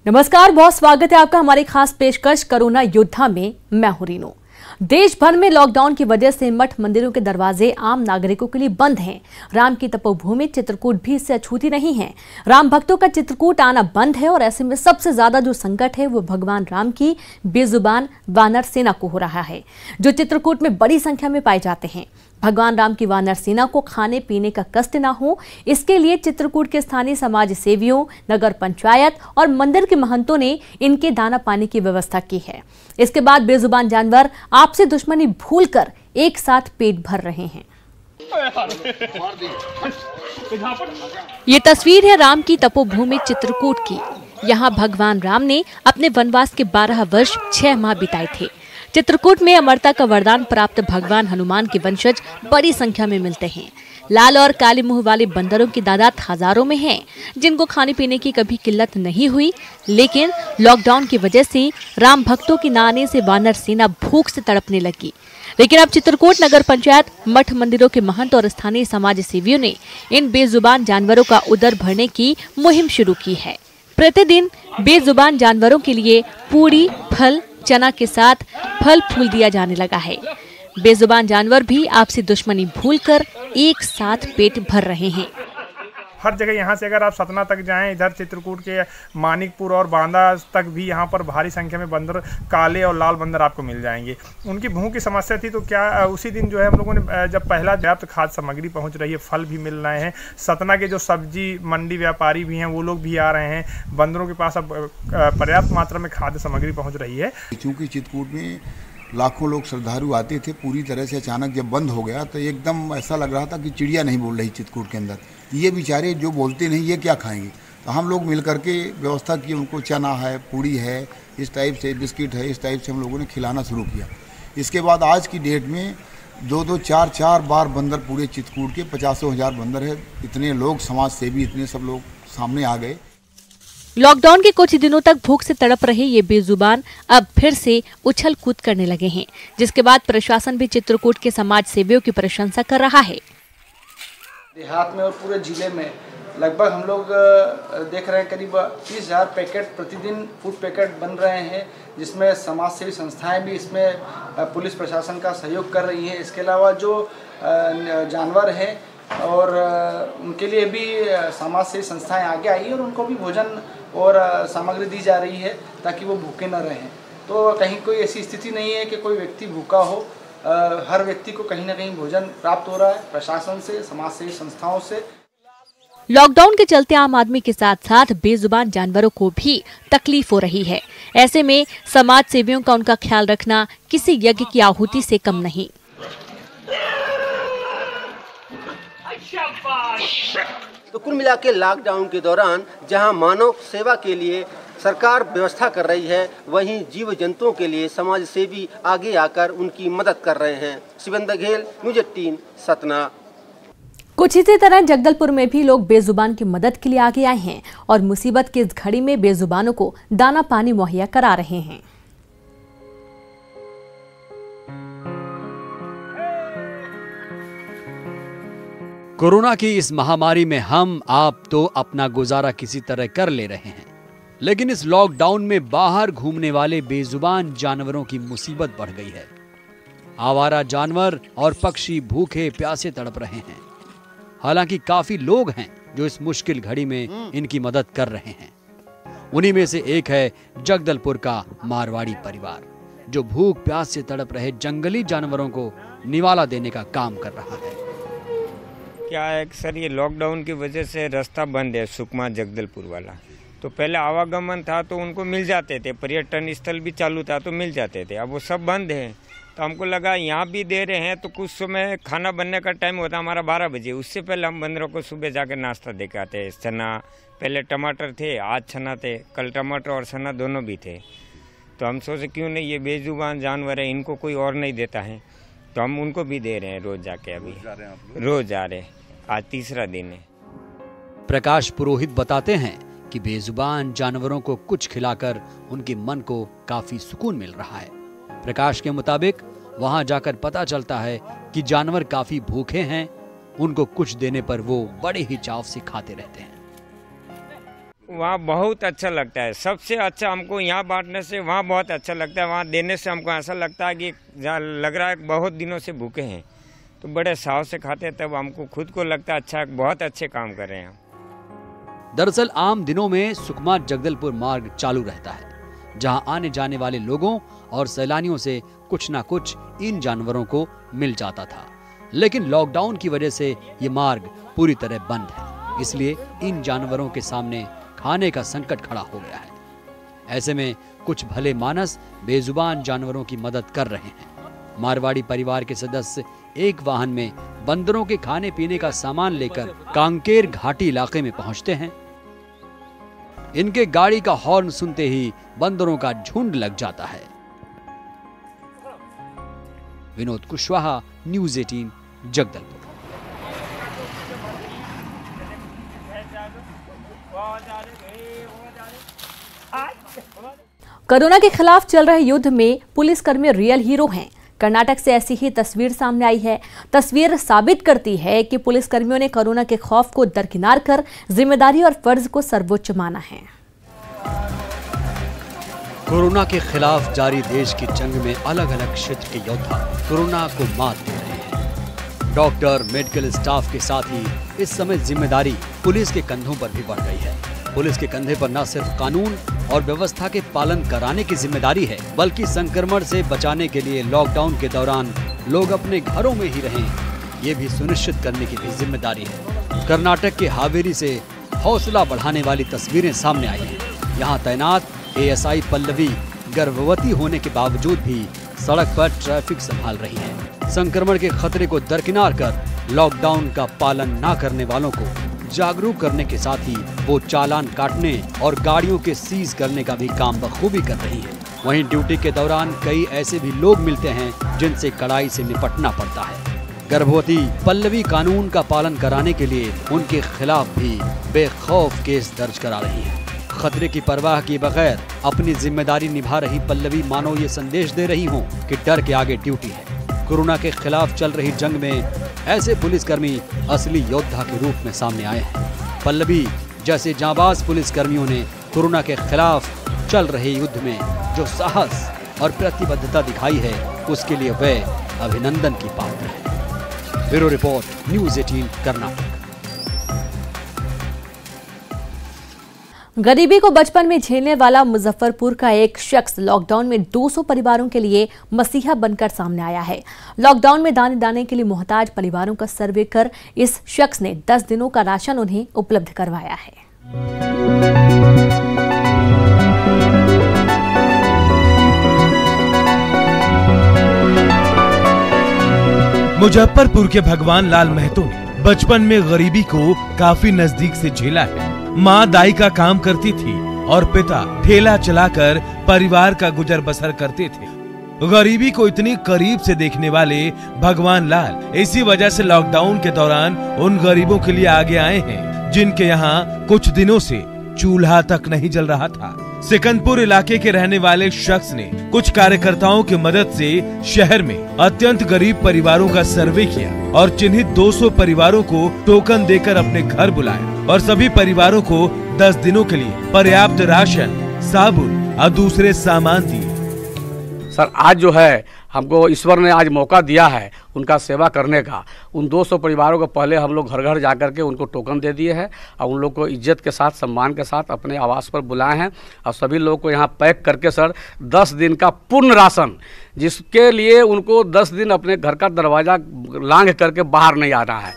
नमस्कार, बहुत स्वागत है आपका हमारी खास पेशकश कोरोना योद्धा में। मैं हूं रीनू। देश भर में लॉकडाउन की वजह से मठ मंदिरों के दरवाजे आम नागरिकों के लिए बंद हैं। राम की तपोभूमि चित्रकूट भी इससे अछूती नहीं है। राम भक्तों का चित्रकूट आना बंद है और ऐसे में सबसे ज्यादा जो संकट है वो भगवान राम की बेजुबान वानर सेना को हो रहा है, जो चित्रकूट में बड़ी संख्या में पाए जाते हैं। भगवान राम की वानर सेना को खाने पीने का कष्ट न हो, इसके लिए चित्रकूट के स्थानीय समाज सेवियों, नगर पंचायत और मंदिर के महंतों ने इनके दाना पानी की व्यवस्था की है। इसके बाद बेजुबान जानवर आपसी दुश्मनी भूलकर एक साथ पेट भर रहे हैं। ये तस्वीर है राम की तपोभूमि चित्रकूट की। यहाँ भगवान राम ने अपने वनवास के 12 वर्ष 6 माह बिताए थे। चित्रकूट में अमरता का वरदान प्राप्त भगवान हनुमान के वंशज बड़ी संख्या में मिलते हैं। लाल और काले मुंह वाले बंदरों की तादाद हजारों में है, जिनको खाने पीने की कभी किल्लत नहीं हुई। लेकिन लॉकडाउन की वजह से राम भक्तों के न आने से वानर सेना भूख से तड़पने लगी। लेकिन अब चित्रकूट नगर पंचायत, मठ मंदिरों के महंत और स्थानीय समाज सेवियों ने इन बेजुबान जानवरों का उदर भरने की मुहिम शुरू की है। प्रतिदिन बेजुबान जानवरों के लिए पूरी, फल, चना के साथ फल फूल दिया जाने लगा है। बेजुबान जानवर भी आपसी दुश्मनी भूलकर एक साथ पेट भर रहे हैं। हर जगह यहाँ से अगर आप सतना तक जाएं, इधर चित्रकूट के मानिकपुर और बांदा तक भी यहाँ पर भारी संख्या में बंदर, काले और लाल बंदर आपको मिल जाएंगे। उनकी भूख की समस्या थी, तो क्या उसी दिन जो है हम लोगों ने जब पहला पर्याप्त खाद्य सामग्री पहुँच रही है, फल भी मिल रहे हैं। सतना के जो सब्जी मंडी व्यापारी भी हैं वो लोग भी आ रहे हैं। बंदरों के पास अब पर्याप्त मात्रा में खाद्य सामग्री पहुँच रही है। चूँकि चित्रकूट में लाखों लोग श्रद्धालु आते थे, पूरी तरह से अचानक जब बंद हो गया तो एकदम ऐसा लग रहा था कि चिड़िया नहीं बोल रही चित्रकूट के अंदर। ये बेचारे जो बोलते नहीं, ये क्या खाएंगे? तो हम लोग मिल करके व्यवस्था की, उनको चना है, पूड़ी है, इस टाइप से बिस्किट है, इस टाइप से हम लोगों ने खिलाना शुरू किया। इसके बाद आज की डेट में 2-2, 4-4 बार बंदर पूरे चित्रकूट के 50,000 बंदर है। इतने लोग, समाज सेवी, इतने सब लोग सामने आ गए। लॉकडाउन के कुछ दिनों तक भूख से तड़प रहे ये बेजुबान अब फिर से उछल कूद करने लगे हैं, जिसके बाद प्रशासन भी चित्रकूट के समाज सेवियों की प्रशंसा कर रहा है। देहात में और पूरे जिले में लगभग हम लोग देख रहे हैं करीब 30,000 पैकेट प्रतिदिन फूड पैकेट बन रहे हैं, जिसमें समाज सेवी संस्थाएं भी इसमें पुलिस प्रशासन का सहयोग कर रही हैं। इसके अलावा जो जानवर हैं और उनके लिए भी समाज सेवी संस्थाएं आगे आई और उनको भी भोजन और सामग्री दी जा रही है ताकि वो भूखे न रहें। तो कहीं कोई ऐसी स्थिति नहीं है कि कोई व्यक्ति भूखा हो। हर व्यक्ति को कहीं ना कहीं भोजन प्राप्त हो रहा है प्रशासन से, समाज सेवी संस्थाओं से। लॉकडाउन के चलते आम आदमी के साथ साथ बेजुबान जानवरों को भी तकलीफ हो रही है। ऐसे में समाज सेवियों का उनका ख्याल रखना किसी यज्ञ की आहुति से कम नहीं। तो कुल मिला के लॉकडाउन के दौरान जहां मानव सेवा के लिए सरकार व्यवस्था कर रही है, वहीं जीव जंतुओं के लिए समाज सेवी आगे आकर उनकी मदद कर रहे हैं। शिवेंद्र घेल, न्यूज़ 18, सतना। कुछ इसी तरह जगदलपुर में भी लोग बेजुबान की मदद के लिए आगे आए हैं और मुसीबत की इस घड़ी में बेजुबानों को दाना पानी मुहैया करा रहे हैं। कोरोना की इस महामारी में हम आप तो अपना गुजारा किसी तरह कर ले रहे हैं, लेकिन इस लॉकडाउन में बाहर घूमने वाले बेजुबान जानवरों की मुसीबत बढ़ गई है। आवारा जानवर और पक्षी भूखे प्यासे तड़प रहे हैं। हालांकि काफी लोग हैं जो इस मुश्किल घड़ी में इनकी मदद कर रहे हैं। उन्हीं में से एक है जगदलपुर का मारवाड़ी परिवार, जो भूख प्यास से तड़प रहे जंगली जानवरों को निवाला देने का काम कर रहा है। क्या है सर, ये लॉकडाउन की वजह से रास्ता बंद है सुकमा जगदलपुर वाला। तो पहले आवागमन था तो उनको मिल जाते थे, पर्यटन स्थल भी चालू था तो मिल जाते थे। अब वो सब बंद है, तो हमको लगा यहाँ भी दे रहे हैं तो कुछ समय खाना बनने का टाइम होता हमारा 12 बजे, उससे पहले हम बंदरों को सुबह जाकर नाश्ता दे के आते। चना, पहले टमाटर थे, आज चना थे, कल टमाटर और चना दोनों भी थे। तो हम सोचे क्यों नहीं, ये बेजुबान जानवर है, इनको कोई और नहीं देता है, तो हम उनको भी दे रहे हैं रोज जाके। अभी रोज जा रहे हैं, आज तीसरा दिन है। प्रकाश पुरोहित बताते हैं कि बेजुबान जानवरों को कुछ खिलाकर उनके मन को काफी सुकून मिल रहा है। प्रकाश के मुताबिक वहां जाकर पता चलता है कि जानवर काफी भूखे हैं। उनको कुछ देने पर वो बड़े ही चाव से खाते रहते हैं। वहाँ बहुत अच्छा लगता है। सबसे अच्छा हमको यहाँ बांटने से वहाँ बहुत अच्छा लगता है। वहाँ देने से हमको ऐसा लगता है कि लग रहा है बहुत दिनों से भूखे हैं, तो बड़े साव से खाते हैं, तब हमको खुद को लगता है अच्छा, बहुत अच्छे काम कर रहे हैं। दरअसल आम दिनों में सुकमा जगदलपुर मार्ग चालू रहता है, जहां आने जाने वाले लोगों और सैलानियों से कुछ ना कुछ इन जानवरों को मिल जाता था। लेकिन लॉकडाउन की वजह से ये मार्ग पूरी तरह बंद है, इसलिए इन जानवरों के सामने खाने का संकट खड़ा हो गया है। ऐसे में कुछ भले मानस बेजुबान जानवरों की मदद कर रहे हैं। मारवाड़ी परिवार के सदस्य एक वाहन में बंदरों के खाने पीने का सामान लेकर कांकेर घाटी इलाके में पहुंचते हैं। इनके गाड़ी का हॉर्न सुनते ही बंदरों का झुंड लग जाता है। विनोद कुशवाहा, न्यूज़ 18, जगदलपुर। कोरोना के खिलाफ चल रहे युद्ध में पुलिसकर्मी रियल हीरो हैं। कर्नाटक से ऐसी ही तस्वीर सामने आई है। तस्वीर साबित करती है कि पुलिसकर्मियों ने कोरोना के खौफ को दरकिनार कर जिम्मेदारी और फर्ज को सर्वोच्च माना है। कोरोना के खिलाफ जारी देश की जंग में अलग अलग क्षेत्र के योद्धा कोरोना को मात दे रहे हैं। डॉक्टर, मेडिकल स्टाफ के साथ ही इस समय जिम्मेदारी पुलिस के कंधों पर भी बढ़ गई है। पुलिस के कंधे पर न सिर्फ कानून और व्यवस्था के पालन कराने की जिम्मेदारी है, बल्कि संक्रमण से बचाने के लिए लॉकडाउन के दौरान लोग अपने घरों में ही रहें, ये भी सुनिश्चित करने की भी जिम्मेदारी है। कर्नाटक के हावेरी से हौसला बढ़ाने वाली तस्वीरें सामने आई हैं। यहाँ तैनात ASI पल्लवी गर्भवती होने के बावजूद भी सड़क पर ट्रैफिक संभाल रही है। संक्रमण के खतरे को दरकिनार कर लॉकडाउन का पालन न करने वालों को जागरूक करने के साथ ही वो चालान काटने और गाड़ियों के सीज करने का भी काम बखूबी कर रही है। वहीं ड्यूटी के दौरान कई ऐसे भी लोग मिलते हैं जिनसे कड़ाई से निपटना पड़ता है। गर्भवती पल्लवी कानून का पालन कराने के लिए उनके खिलाफ भी बेखौफ केस दर्ज करा रही है। खतरे की परवाह किए बगैर अपनी जिम्मेदारी निभा रही पल्लवी मानो ये संदेश दे रही हो कि डर के आगे ड्यूटी है। कोरोना के खिलाफ चल रही जंग में ऐसे पुलिसकर्मी असली योद्धा के रूप में सामने आए हैं। पल्लवी जैसे जांबाज पुलिसकर्मियों ने कोरोना के खिलाफ चल रहे युद्ध में जो साहस और प्रतिबद्धता दिखाई है, उसके लिए वे अभिनंदन की पात्र है। Bureau report, news 18, Karnataka. गरीबी को बचपन में झेलने वाला मुजफ्फरपुर का एक शख्स लॉकडाउन में 200 परिवारों के लिए मसीहा बनकर सामने आया है। लॉकडाउन में दाने दाने के लिए मोहताज परिवारों का सर्वे कर इस शख्स ने 10 दिनों का राशन उन्हें उपलब्ध करवाया है। मुजफ्फरपुर के भगवान लाल महतो ने बचपन में गरीबी को काफी नजदीक से झेला है। माँ दाई का काम करती थी और पिता ठेला चलाकर परिवार का गुजर बसर करते थे। गरीबी को इतनी करीब से देखने वाले भगवान लाल इसी वजह से लॉकडाउन के दौरान उन गरीबों के लिए आगे आए हैं जिनके यहाँ कुछ दिनों से चूल्हा तक नहीं जल रहा था। सिकंदपुर इलाके के रहने वाले शख्स ने कुछ कार्यकर्ताओं की मदद से शहर में अत्यंत गरीब परिवारों का सर्वे किया और चिन्हित 200 परिवारों को टोकन देकर अपने घर बुलाया और सभी परिवारों को 10 दिनों के लिए पर्याप्त राशन, साबुन और दूसरे सामान दिए। सर, आज जो है हमको ईश्वर ने आज मौका दिया है उनका सेवा करने का। उन 200 परिवारों को पहले हम लोग घर घर जाकर के उनको टोकन दे दिए हैं और उन लोग को इज्जत के साथ, सम्मान के साथ अपने आवास पर बुलाए हैं और सभी लोग को यहाँ पैक करके सर 10 दिन का पूर्ण राशन, जिसके लिए उनको 10 दिन अपने घर का दरवाजा लांघ करके बाहर नहीं आना है।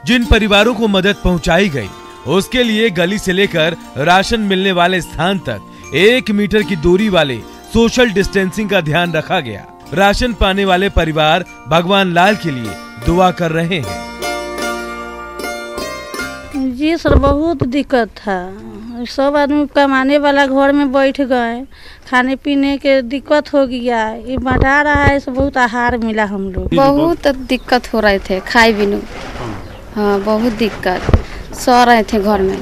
जिन परिवारों को मदद पहुँचाई गयी उसके लिए गली से लेकर राशन मिलने वाले स्थान तक 1 मीटर की दूरी वाले सोशल डिस्टेंसिंग का ध्यान रखा गया। राशन पाने वाले परिवार भगवान लाल के लिए दुआ कर रहे हैं। जी सर, बहुत दिक्कत था। सब आदमी कमाने वाला घर में बैठ गए, खाने पीने के दिक्कत हो गया। ये बढ़ा रहा है, इससे बहुत आहार मिला। हम लोग बहुत दिक्कत हो रहे थे, खाए बिनु। हाँ, बहुत दिक्कत, सो रहे थे घर में।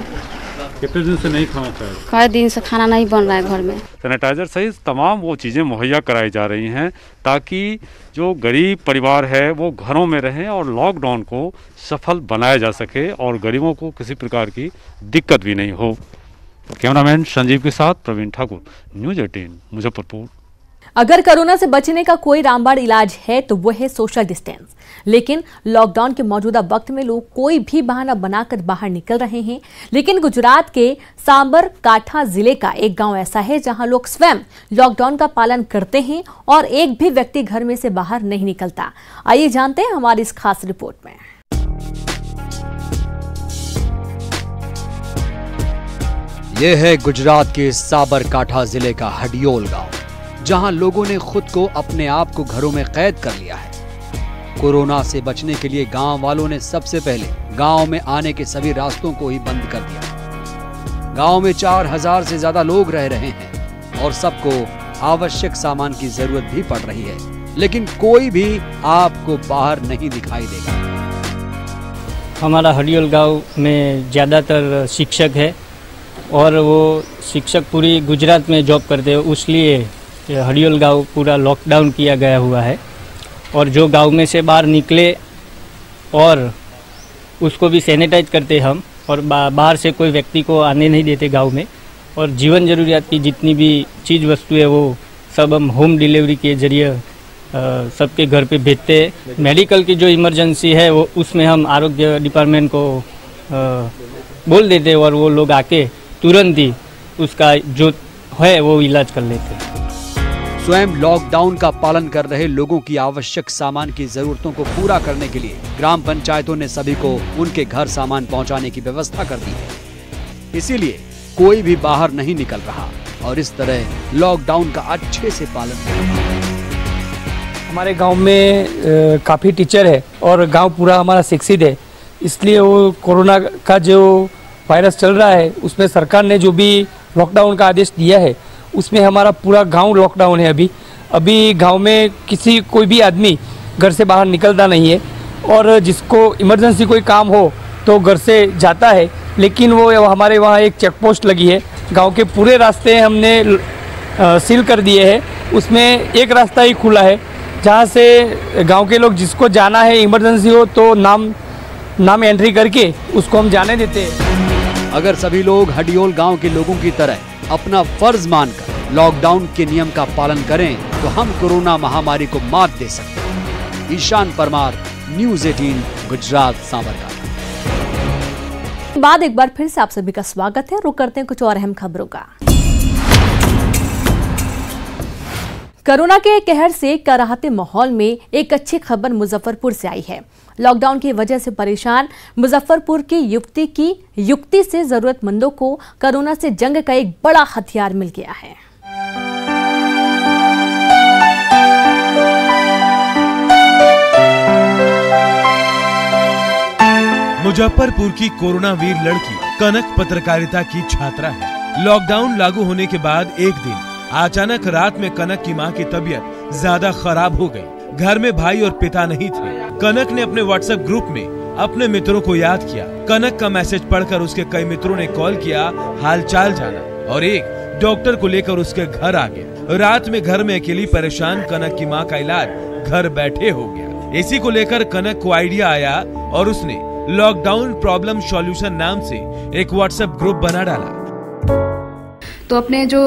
कितने दिन से नहीं खाना चाहिए? कई दिन से खाना नहीं बन रहा है घर में। सैनिटाइजर सहित तमाम वो चीज़ें मुहैया कराई जा रही हैं ताकि जो गरीब परिवार है वो घरों में रहें और लॉकडाउन को सफल बनाया जा सके और गरीबों को किसी प्रकार की दिक्कत भी नहीं हो। कैमरामैन संजीव के साथ प्रवीण ठाकुर, न्यूज़ 18 मुजफ्फरपुर। अगर कोरोना से बचने का कोई रामबाण इलाज है तो वो है सोशल डिस्टेंस। लेकिन लॉकडाउन के मौजूदा वक्त में लोग कोई भी बहाना बनाकर बाहर निकल रहे हैं। लेकिन गुजरात के साबरकांठा जिले का एक गांव ऐसा है जहां लोग स्वयं लॉकडाउन का पालन करते हैं और एक भी व्यक्ति घर में से बाहर नहीं निकलता। आइए जानते हैं हमारी इस खास रिपोर्ट में। यह है गुजरात के साबरकांठा जिले का हडियोल गांव, जहां लोगों ने खुद को अपने आप को घरों में कैद कर लिया है। कोरोना से बचने के लिए गांव वालों ने सबसे पहले गांव में आने के सभी रास्तों को ही बंद कर दिया। गांव में 4000 से ज्यादा लोग रह रहे हैं और सबको आवश्यक सामान की जरूरत भी पड़ रही है, लेकिन कोई भी आपको बाहर नहीं दिखाई देगा। हमारा हडियोल गांव में ज़्यादातर शिक्षक है और वो शिक्षक पूरी गुजरात में जॉब करते हैं, इसलिए हडियोल गांव पूरा लॉकडाउन किया गया हुआ है। और जो गांव में से बाहर निकले और उसको भी सैनिटाइज करते हम, और बाहर से कोई व्यक्ति को आने नहीं देते गांव में। और जीवन जरूरियात की जितनी भी चीज़ वस्तु है वो सब हम होम डिलीवरी के जरिए सबके घर पे भेजते हैं। मेडिकल की जो इमरजेंसी है वो उसमें हम आरोग्य डिपार्टमेंट को बोल देते और वो लोग आके तुरंत ही उसका जो है वो इलाज कर लेते हैं। स्वयं लॉकडाउन का पालन कर रहे लोगों की आवश्यक सामान की जरूरतों को पूरा करने के लिए ग्राम पंचायतों ने सभी को उनके घर सामान पहुंचाने की व्यवस्था कर दी है। इसीलिए कोई भी बाहर नहीं निकल रहा और इस तरह लॉकडाउन का अच्छे से पालन कर रहा है। हमारे गांव में काफ़ी टीचर है और गांव पूरा हमारा शिक्षित है, इसलिए वो कोरोना का जो वायरस चल रहा है उसमें सरकार ने जो भी लॉकडाउन का आदेश दिया है उसमें हमारा पूरा गांव लॉकडाउन है। अभी गांव में कोई भी आदमी घर से बाहर निकलता नहीं है और जिसको इमरजेंसी कोई काम हो तो घर से जाता है। लेकिन वो हमारे वहाँ एक चेक पोस्ट लगी है, गांव के पूरे रास्ते हमने सील कर दिए हैं, उसमें एक रास्ता ही खुला है जहाँ से गांव के लोग जिसको जाना है इमरजेंसी हो तो नाम एंट्री करके उसको हम जाने देते हैं। अगर सभी लोग हडियोल गांव के लोगों की तरह अपना फर्ज मानकर लॉकडाउन के नियम का पालन करें तो हम कोरोना महामारी को मात दे सकते हैं। ईशान परमार, न्यूज़ 18 गुजरात साबरकांठा। बाद एक बार फिर से आप सभी का स्वागत है। रुक करते हैं कुछ और अहम खबरों का। कोरोना के कहर से कराहते माहौल में एक अच्छी खबर मुजफ्फरपुर से आई है। लॉकडाउन की वजह से परेशान मुजफ्फरपुर की युक्ति से जरूरतमंदों को कोरोना से जंग का एक बड़ा हथियार मिल गया है। मुजफ्फरपुर की कोरोना वीर लड़की कनक पत्रकारिता की छात्रा है। लॉकडाउन लागू होने के बाद एक दिन अचानक रात में कनक की मां की तबीयत ज्यादा खराब हो गई। घर में भाई और पिता नहीं थे। कनक ने अपने व्हाट्सएप ग्रुप में अपने मित्रों को याद किया। कनक का मैसेज पढ़कर उसके कई मित्रों ने कॉल किया हालचाल जाना और एक डॉक्टर को लेकर उसके घर आ गया। रात में घर में अकेली परेशान कनक की मां का इलाज घर बैठे हो गया। इसी को लेकर कनक को आइडिया आया और उसने लॉकडाउन प्रॉब्लम सॉल्यूशन नाम से एक व्हाट्सएप ग्रुप बना डाला। तो अपने जो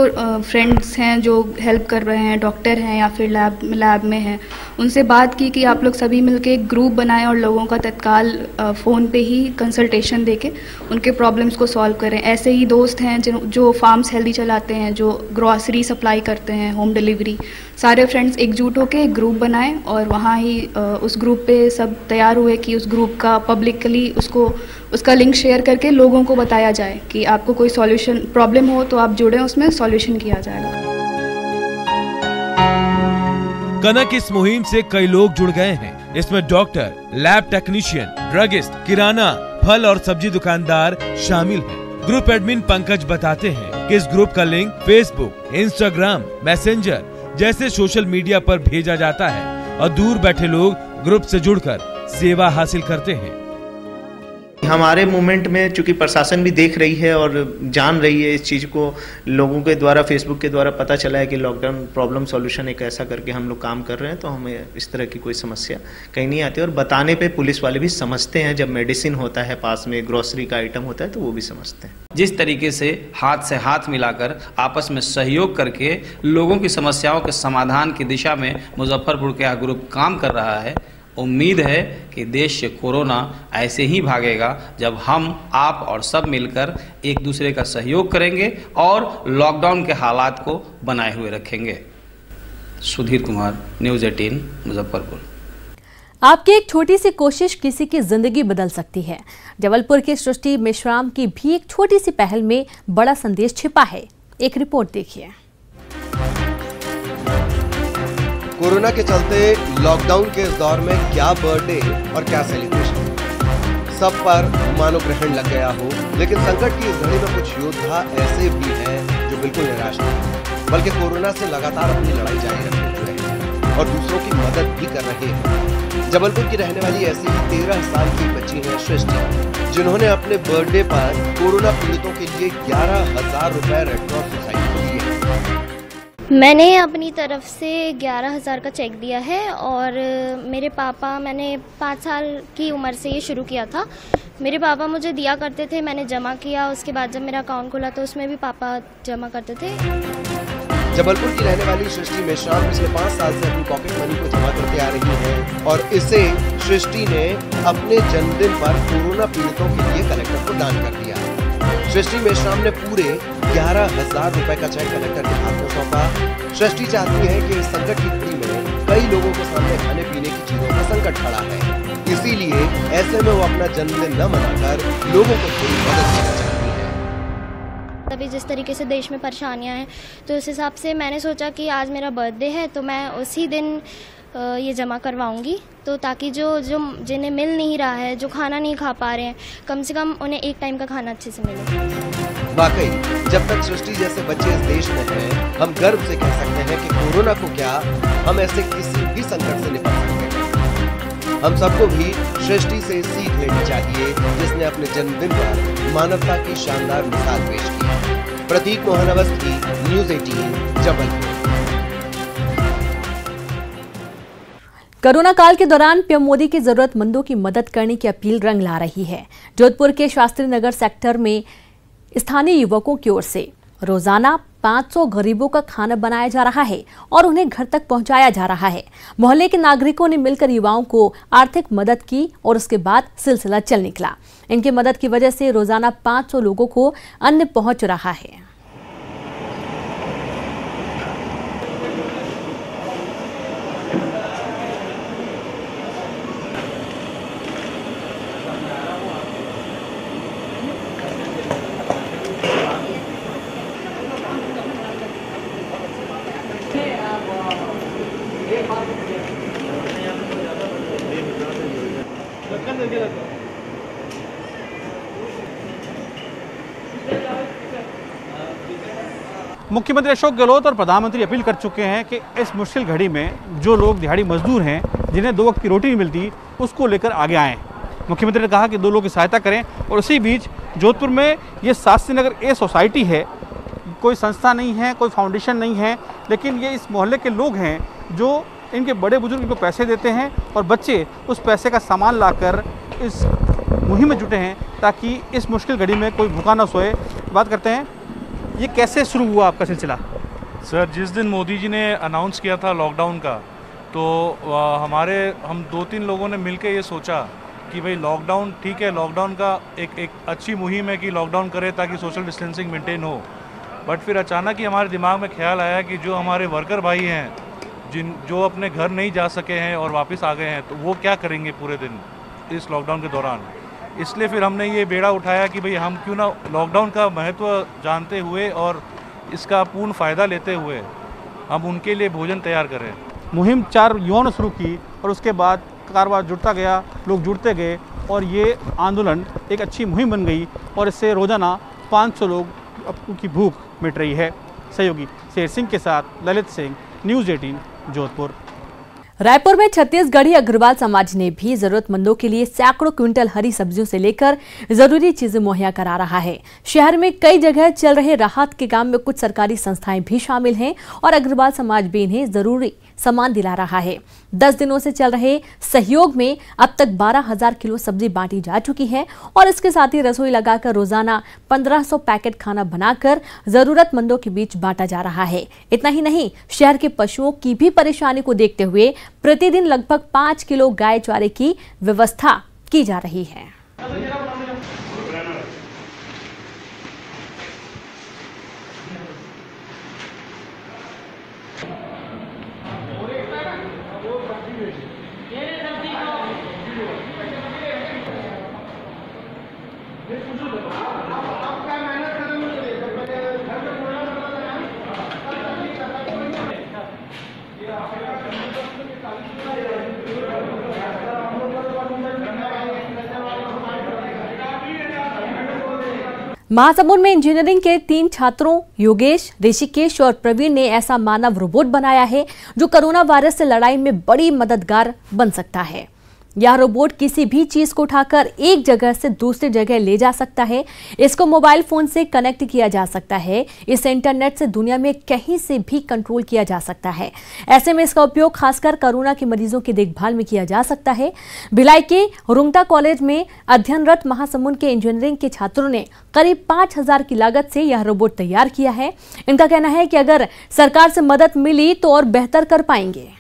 फ्रेंड्स हैं जो हेल्प कर रहे हैं, डॉक्टर हैं या फिर लैब में हैं, उनसे बात की कि आप लोग सभी मिलके एक ग्रुप बनाएं और लोगों का तत्काल फ़ोन पे ही कंसल्टेशन देके उनके प्रॉब्लम्स को सॉल्व करें। ऐसे ही दोस्त हैं जो फार्म्स हेल्दी चलाते हैं, जो ग्रॉसरी सप्लाई करते हैं, होम डिलीवरी, सारे फ्रेंड्स एकजुट होकर एक ग्रुप बनाएं और वहाँ ही उस ग्रुप पे सब तैयार हुए कि उस ग्रुप का पब्लिकली उसका लिंक शेयर करके लोगों को बताया जाए कि आपको कोई सॉल्यूशन प्रॉब्लम हो तो आप जुड़े, उसमें सॉल्यूशन किया जाएगा। कनक इस मुहिम से कई लोग जुड़ गए हैं। इसमें डॉक्टर, लैब टेक्नीशियन, ड्रगिस्ट, किराना, फल और सब्जी दुकानदार शामिल हैं। ग्रुप एडमिन पंकज बताते हैं कि इस ग्रुप का लिंक फेसबुक, इंस्टाग्राम, मैसेंजर जैसे सोशल मीडिया पर भेजा जाता है और दूर बैठे लोग ग्रुप से जुड़कर सेवा हासिल करते हैं। हमारे मूवमेंट में चूंकि प्रशासन भी देख रही है और जान रही है इस चीज़ को, लोगों के द्वारा फेसबुक के द्वारा पता चला है कि लॉकडाउन प्रॉब्लम सॉल्यूशन एक ऐसा करके हम लोग काम कर रहे हैं, तो हमें इस तरह की कोई समस्या कहीं नहीं आती। और बताने पे पुलिस वाले भी समझते हैं, जब मेडिसिन होता है पास में, ग्रोसरी का आइटम होता है, तो वो भी समझते हैं। जिस तरीके से हाथ मिलाकर आपस में सहयोग करके लोगों की समस्याओं के समाधान की दिशा में मुजफ्फरपुर का ग्रुप काम कर रहा है, उम्मीद है कि देश से कोरोना ऐसे ही भागेगा जब हम, आप और सब मिलकर एक दूसरे का सहयोग करेंगे और लॉकडाउन के हालात को बनाए हुए रखेंगे। सुधीर कुमार, न्यूज़ 18 मुजफ्फरपुर। आपकी एक छोटी सी कोशिश किसी की जिंदगी बदल सकती है। जबलपुर की सृष्टि मेश्राम की भी एक छोटी सी पहल में बड़ा संदेश छिपा है। एक रिपोर्ट देखिए। कोरोना के चलते लॉकडाउन के इस दौर में क्या बर्थडे और क्या सेलिब्रेशन, सब पर मानो ग्रहण लग गया हो। लेकिन संकट की इस घड़ी में कुछ योद्धा ऐसे भी हैं जो बिल्कुल निराश नहीं, बल्कि कोरोना से लगातार अपनी लड़ाई जारी रखे हुए हैं और दूसरों की मदद भी कर रहे हैं। जबलपुर की रहने वाली ऐसी ही 13 साल की बच्ची है सृष्टि, जिन्होंने अपने बर्थडे पर कोरोना पीड़ितों के लिए 11,000 रुपए रेड क्रॉस सोसाइटी को दिए। मैंने अपनी तरफ से 11,000 का चेक दिया है और मेरे पापा, मैंने 5 साल की उम्र से ये शुरू किया था। मेरे पापा मुझे दिया करते थे, मैंने जमा किया। उसके बाद जब मेरा अकाउंट खुला तो उसमें भी पापा जमा करते थे। जबलपुर की रहने वाली सृष्टि मेश्राम पिछले 5 साल से अपनी पॉकेट मनी को जमा करते आ रही है और इसे सृष्टि ने अपने जन्मदिन पर कोरोना पीड़ितों के लिए कलेक्टर को दान कर दिया। सृष्टि मेश्राम ने पूरे 11,000 रुपए का चेक कलेक्टर के हाथ में सौंपा। सृष्टि चाहती है कि इस संकट की घड़ी में कई लोगों के सामने खाने पीने की चीजों का संकट खड़ा है, इसीलिए ऐसे में वो अपना जन्मदिन न मनाकर लोगों को थोड़ी मदद करना चाहती है। अभी जिस तरीके से देश में परेशानियां हैं, तो उस हिसाब से मैंने सोचा कि आज मेरा बर्थडे है तो मैं उसी दिन ये जमा करवाऊंगी, तो ताकि जो जिन्हें मिल नहीं रहा है, जो खाना नहीं खा पा रहे हैं, कम से कम उन्हें एक टाइम का खाना अच्छे से मिले। वाकई जब तक सृष्टि जैसे बच्चे इस देश में हैं, हम गर्व से कह सकते हैं कि कोरोना को क्या, हम ऐसे किसी भी संकट से निपट सकते हैं। हम सबको भी सृष्टि से सीख लेनी चाहिए, जिसने अपने जन्मदिन पर मानवता की शानदार मिसाल पेश की। प्रतीक मोहन अवस्थी, न्यूज़ 18 जबलपुर। कोरोना काल के दौरान पीएम मोदी की जरूरतमंदों की मदद करने की अपील रंग ला रही है। जोधपुर के शास्त्री नगर सेक्टर में स्थानीय युवकों की ओर से रोजाना 500 गरीबों का खाना बनाया जा रहा है और उन्हें घर तक पहुंचाया जा रहा है। मोहल्ले के नागरिकों ने मिलकर युवाओं को आर्थिक मदद की और उसके बाद सिलसिला चल निकला। इनकी मदद की वजह से रोजाना 500 लोगों को अन्न पहुंच रहा है। मुख्यमंत्री अशोक गहलोत और प्रधानमंत्री अपील कर चुके हैं कि इस मुश्किल घड़ी में जो लोग दिहाड़ी मजदूर हैं, जिन्हें 2 वक्त की रोटी नहीं मिलती, उसको लेकर आगे आएँ। मुख्यमंत्री ने कहा कि 2 लोगों की सहायता करें। और उसी बीच जोधपुर में ये शास्त्री नगर ए सोसाइटी है, कोई संस्था नहीं है, कोई फाउंडेशन नहीं है, लेकिन ये इस मोहल्ले के लोग हैं जो इनके बड़े बुजुर्ग इनको पैसे देते हैं और बच्चे उस पैसे का सामान लाकर इस मुहिम में जुटे हैं ताकि इस मुश्किल घड़ी में कोई भूखा ना सोए। बात करते हैं, ये कैसे शुरू हुआ आपका सिलसिला? सर, जिस दिन मोदी जी ने अनाउंस किया था लॉकडाउन का, तो हम 2-3 लोगों ने मिलकर ये सोचा कि भाई लॉकडाउन ठीक है, लॉकडाउन का एक अच्छी मुहिम है कि लॉकडाउन करें ताकि सोशल डिस्टेंसिंग मेंटेन हो। बट फिर अचानक ही हमारे दिमाग में ख्याल आया कि जो हमारे वर्कर भाई हैं, जो अपने घर नहीं जा सके हैं और वापस आ गए हैं, तो वो क्या करेंगे पूरे दिन इस लॉकडाउन के दौरान। इसलिए फिर हमने ये बेड़ा उठाया कि भाई हम क्यों ना लॉकडाउन का महत्व जानते हुए और इसका पूर्ण फ़ायदा लेते हुए हम उनके लिए भोजन तैयार करें। मुहिम 4 युवाओं ने शुरू की और उसके बाद कारोबार जुड़ता गया, लोग जुड़ते गए और ये आंदोलन एक अच्छी मुहिम बन गई और इससे रोज़ाना 500 लोग की भूख मिट रही है। सहयोगी शेर सिंह के साथ ललित सिंह, न्यूज़ 18 जोधपुर। रायपुर में छत्तीसगढ़ी अग्रवाल समाज ने भी जरूरतमंदों के लिए सैकड़ों क्विंटल हरी सब्जियों से लेकर जरूरी चीजें मुहैया करा रहा है। शहर में कई जगह चल रहे राहत के काम में कुछ सरकारी संस्थाएं भी शामिल हैं और अग्रवाल समाज भी इन्हें जरूरी सामान दिला रहा है। 10 दिनों से चल रहे सहयोग में अब तक 12,000 किलो सब्जी बांटी जा चुकी है और इसके साथ ही रसोई लगाकर रोजाना 1500 पैकेट खाना बनाकर जरूरतमंदों के बीच बांटा जा रहा है। इतना ही नहीं, शहर के पशुओं की भी परेशानी को देखते हुए प्रतिदिन लगभग 5 किलो गाय चारे की व्यवस्था की जा रही है। महासमुंद में इंजीनियरिंग के 3 छात्रों योगेश, ऋषिकेश और प्रवीण ने ऐसा मानव रोबोट बनाया है जो कोरोना वायरस से लड़ाई में बड़ी मददगार बन सकता है। यह रोबोट किसी भी चीज को उठाकर एक जगह से दूसरी जगह ले जा सकता है। इसको मोबाइल फोन से कनेक्ट किया जा सकता है। इसे इंटरनेट से दुनिया में कहीं से भी कंट्रोल किया जा सकता है। ऐसे में इसका उपयोग खासकर कोरोना के मरीजों की देखभाल में किया जा सकता है। भिलाई के रुंगटा कॉलेज में अध्ययनरत महासमुंद के इंजीनियरिंग के छात्रों ने करीब 5,000 की लागत से यह रोबोट तैयार किया है। इनका कहना है कि अगर सरकार से मदद मिली तो और बेहतर कर पाएंगे।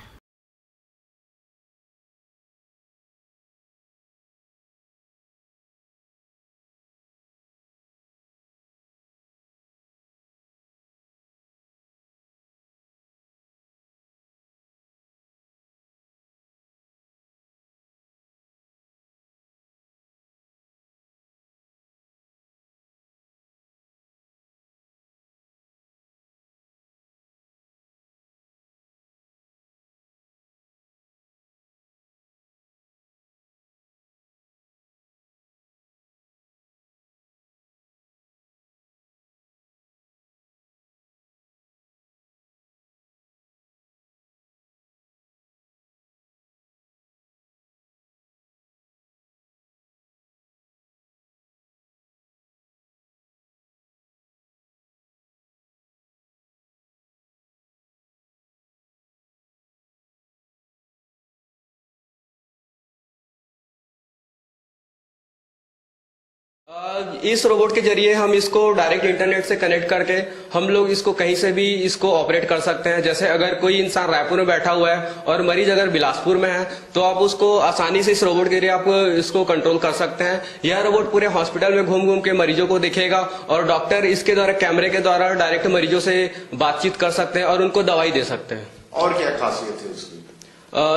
इस रोबोट के जरिए हम इसको डायरेक्ट इंटरनेट से कनेक्ट करके हम लोग इसको कहीं से भी इसको ऑपरेट कर सकते हैं। जैसे अगर कोई इंसान रायपुर में बैठा हुआ है और मरीज अगर बिलासपुर में है तो आप उसको आसानी से इस रोबोट के जरिए आप इसको कंट्रोल कर सकते हैं। यह रोबोट पूरे हॉस्पिटल में घूम घूम के मरीजों को दिखेगा और डॉक्टर इसके द्वारा कैमरे के द्वारा डायरेक्ट मरीजों से बातचीत कर सकते हैं और उनको दवाई दे सकते हैं। और क्या खासियत है उसकी?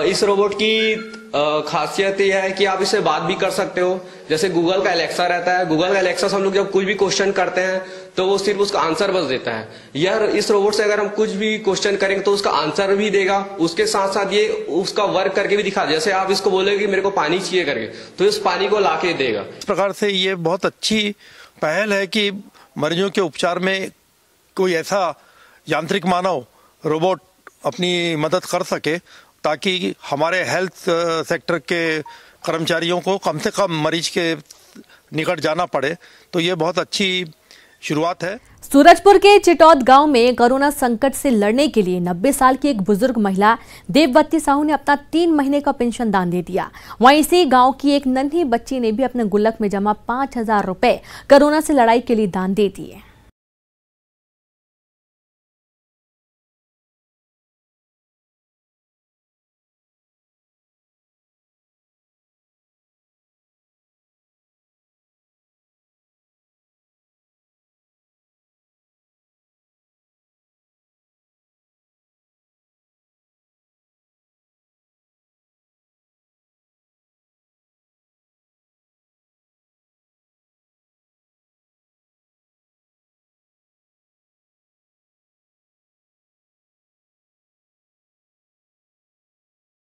इस रोबोट की खासियत यह है कि आप इससे बात भी कर सकते हो। जैसे गूगल का एलेक्सा रहता है, गूगल का एलेक्सा से हम लोग जब कुछ भी क्वेश्चन करते हैं तो वो सिर्फ उसका आंसर बस देता है। यह इस रोबोट से अगर हम कुछ भी क्वेश्चन करेंगे तो उसका आंसर भी देगा, उसके साथ साथ ये उसका वर्क करके भी दिखा। जैसे आप इसको बोलेगे कि मेरे को पानी चाहिए करके तो इस पानी को ला के देगा। इस प्रकार से ये बहुत अच्छी पहल है कि मरीजों के उपचार में कोई ऐसा यांत्रिक मानव रोबोट अपनी मदद कर सके ताकि हमारे हेल्थ सेक्टर के कर्मचारियों को कम से कम मरीज के निकट जाना पड़े। तो ये बहुत अच्छी शुरुआत है। सूरजपुर के चिटौद गांव में कोरोना संकट से लड़ने के लिए 90 साल की एक बुजुर्ग महिला देववती साहू ने अपना 3 महीने का पेंशन दान दे दिया। वहीं इसी गांव की एक नन्ही बच्ची ने भी अपने गुल्लक में जमा 5,000 रुपए कोरोना से लड़ाई के लिए दान दे दिए।